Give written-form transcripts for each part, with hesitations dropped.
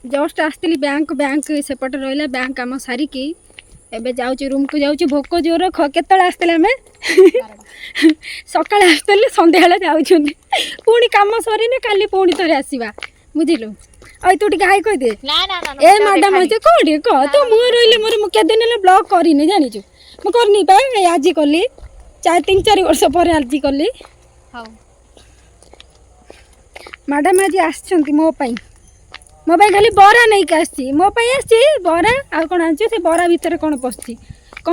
just आसती bank bank सेपटे रहा बैंक कम सारिकी एबे जाऊँ रूम को जाऊँ भोक जोर केत आसते आम सका आसते सन्ध्या जाऊँ पुणी कम सरीने काली पुणी थे आसवा बुझिलु आई तू टे हाई कहीदे ए मैडम अच्छे कौटे कह तो मुँह रही मोर मुझे दिन ब्लॉग करनी जाचु मुझे करनी आज कली 3-4 वर्ष पर आज कली मैडम आज आसछंती मो खाली बरा नहीं आसी मो बरा आ कौन आनी से बरा भितर कौन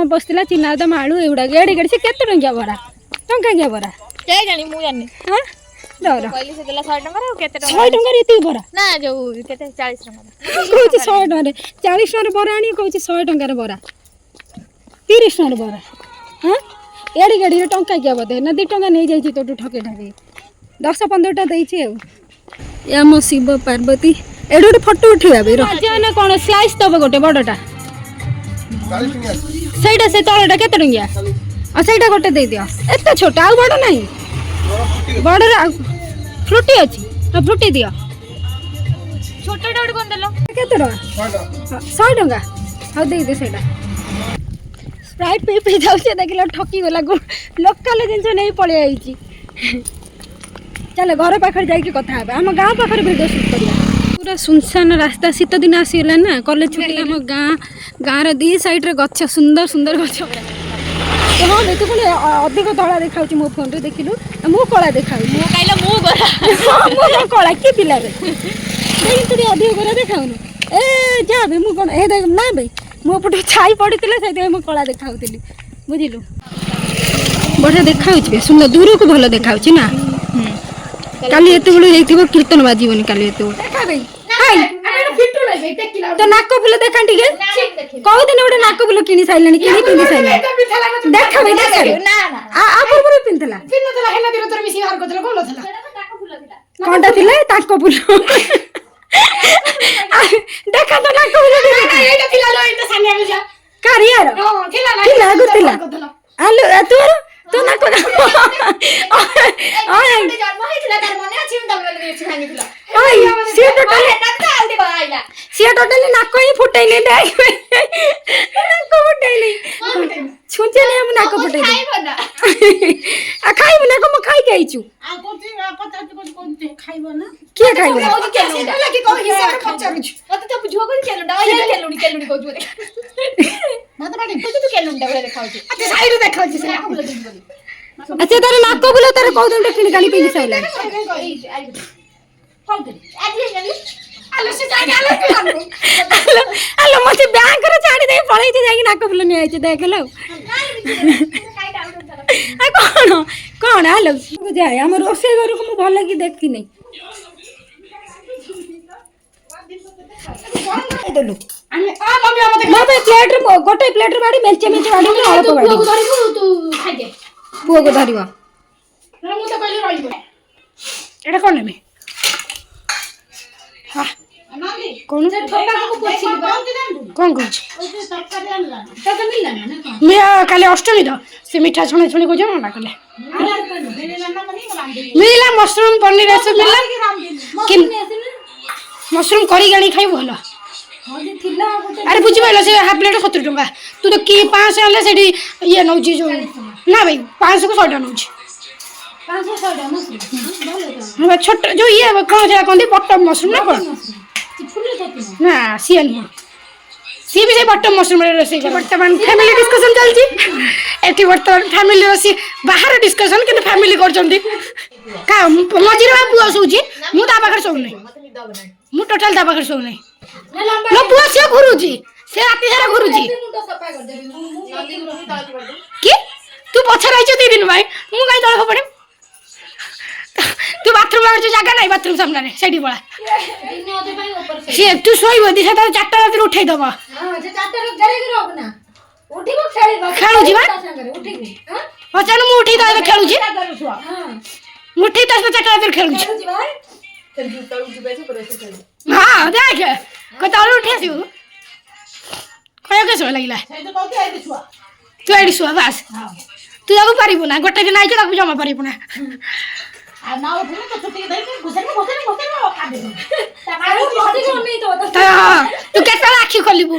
पशा चिनादम आलू एगुड़ा गेड़ी गेड़ी से केते टंकिया बरा टंका बरा हाँ डर 100 टंका ये बरा ना जो 40 कहूँ 100 टंका 40 टंका बरा आनी कहूँ 100 टंकार बरा 30 टंकार बरा हाँ एड़ी गाड़ी टंका क्या बोधे ना 2 टंका नहीं जाइए तो ठके ठके 10-15 टा देइछे या मो शिव पार्वती एडो गोटे फोटो उठेबा बे ना कोन स्लाइस दबो गोटे बडटा 40 सेटा से तळटा केते टंगिया आ सेटा गोटे दे दियो एते छोटा आ बड नाही बड फ्रूटी अछि आ फ्रूटी दियो छोटा डोड कोन देलो केते टंगा 100 टंका आ दे दे सेटा स्प्राइट पे जाउछे देखिलो ठकी गला लोकल जिंस नहीं पळे आइची चल घर पाखे जाइए कथा आम गाँव पाखे भिडियो सुट करा पूरा सुनसान रास्ता शीत दिन आसीगला ना कॉलेज छुट्टी आम गाँव दी साइड गछ सुंदर सुंदर गछ हाँ तू पुणी अधिक धड़ा देखा मो फोन रे देखिलु मु कला देखा कला कि पिला तू अधिक कला देखा ए जा भाई मुझे कौन ए देख ना भाई मो पटे छाई पड़ी से मुझे कला देखा बुझिलु बढ़िया देखा सुंदर दूर को भल देखा ना काली एत बड़े कीर्तन बाजबनी काली एत तो नाक फुल देखा टे कौ दिन गोटे नाक फुल कि सारे कि पिंधि सारे देख पूर्व पिंधला कौन फुल देखा तो नाक फुल आलू तोर तो नाक सी टोटाली नाक ही फुटैले छुचे नहीं हम नाक फुटैले आ खाइब ना को खाई के आइछु किए अच्छा तार नाक बोले तार कौ दिन किन काली पिंधि साइला हेलो मते बैंक रे छाड़ी दे पळै जे जाई नाक फुल नि आइछ देख लो आ कोन कोन हेलो जाय हम रोसे घर को भल लगी देखि नै देलु मम्मी प्लेट रे गोटे प्लेट रे बाड़ी मेंचे मेंचे बाड़ी अल्प बाड़ी तू खाइ दे पुओ को धरिवा ना मु तो कहली रहिबो एटा कोन नेमे हां कौन से ठोका को पोछि कौन कुछ तरकारी आनला तो मिलला ना मैं काले अष्टमी तो से मीठा छणे छणे को जमा ना कले मिलला मशरूम पनीर ऐसे मिलला कि मशरूम करी गानी खाइ भलो अरे बुझी पाइल से हाफ प्लेट 70 टंका तू तो कि 500 आले सेठी ये नौजी जो ना भाई 500 को 100 टका नौजी 500 100 टका मशरूम भलो छोट जो ये कौन से कोंदी बटम मशरूम ना कोन ना सीएल मो सी भी से बटम मशरूम रे रोसे वर्तमान फैमिली डिस्कशन चलची एठी वर्तमान फैमिली रोसी बाहर डिस्कशन के फैमिली कर चंदी का मजिर बाबू सोची मु ता बाखर सो नै मु टोटल ता बाखर सो नै लो बुआ से घुरुजी से राती सारा घुरुजी की तू पछर आइछ 2 दिन भाई मु काई तळ पड़े तू बाथरूम आछ जगह नै बाथरूम सामने रे सेठी बळा दिन ओदे भाई ऊपर से से तू सोई बदी से 4टा रात उठै दबा हां जे 4टा रात गरे गरे होब ना उठिबो खेळू जी बा उठिबो हां पछन मु उठी त खेळू जी हां मुठी त 4टा रात खेळू जी भाई तेरे जूता उठी बैठे पर ऐसे खेल हां देख को तळ उठी आसी कय के सो लागिला से तो कहते आइ छुआ तू आइ छुआ बस हां तू जाको पारिबो ना गोटे दिन आइ ताको जमा पारिबो ना आ ना उठे तो छुट्टी दे के घुसे के खा दे तारो बॉडी को नहीं तो आखि खोलबू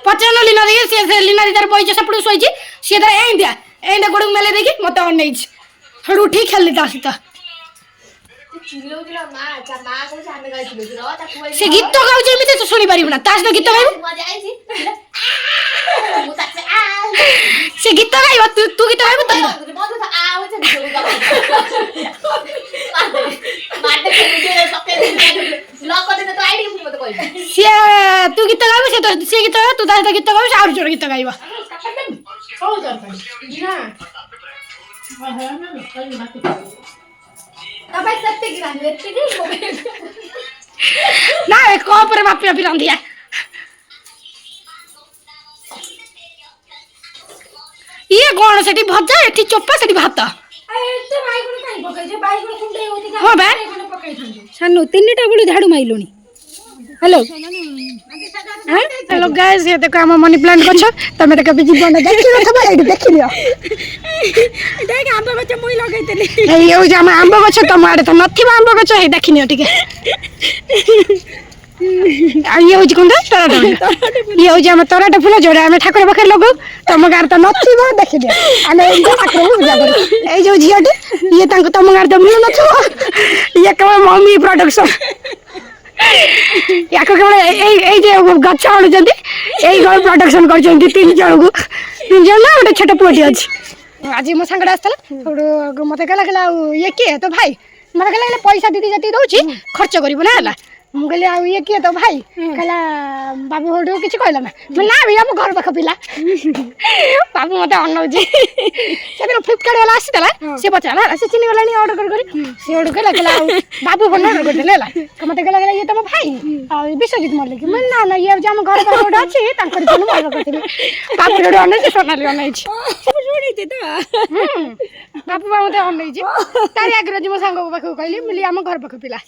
पचार लीना देखी से लीना दी तार बइज सपड़ू सोई सी तार एंदिया एंदा गोड़ मेले देखी मत अनै हड़ू ठीक खेलली ता सीता से गीत तो गाउछ एमिते तो सुनी पारिबु ना तास गीत गाइबु से गीत गाइबु तू गीत गाइबु से तू गीत गाइबु से गीत गाइबु तू तास गीत गाइबु और जोर गीत गाइबा ना कोपर मापी मापी रांधिया ये कौन सेठी भजा एठी चोपा सेठी भात हाँ बा सानू तीनटा बेलू झाड़ू माइलोनी हेलो हेलो गाइस ये देखो हम मनी प्लांट गछ तमे त कभी जीवन देखि न थबा एठी देखि लियो देख आंबा गछ मुई लगैतली ए यो जे हम आंबा गछ त माडे त नथिबा आंबा गछ हे देखि नियो ठीक आ ये होजी कोन तोराटा ये होजी हम तोराटा फूल जोड़ा हम ठाकुर बखर लगो तम गार त नथिबा देखि दे आने ठाकुर पूजा कर ए जो झियाटे ये तांको तम गार त मिल नथो ये केवल मम्मी प्रोडक्शन याको केवल ए जे गछ आनुचंती एई घर प्रोडक्शन करचंती तीन जण ना गोटे छोट पुटी अछि आज मो संगडा आस्तला मते कहला ये के तो भाई मते कहला पैसा दीदी जति दउची खर्च करिबो ना हला मु कहले आ ये के तो भाई कहला बाबू होडो किछ कहला ना ना भी हम घर पाख पिला बाबू मते अनौजी सेदिन फ्लिपकार्ट वाला आसीतला से बचाला से चिनी वाला नि ऑर्डर करी से ऑर्डर कहला बाबू बन ऑर्डर करले ला मते कहला ये तो भाई आ विश्वजित मरले कि मन ना ये जे हम घर पाख होडो अछि तांकर जन ऑर्डर करथिले बाबू होडो अनै से सोनाली अनै छी सब जोड़ी दे तो बाबू मते अनै छी तारी आग्रह जी मो सांग पाख कहली मिली हम घर पाख पिला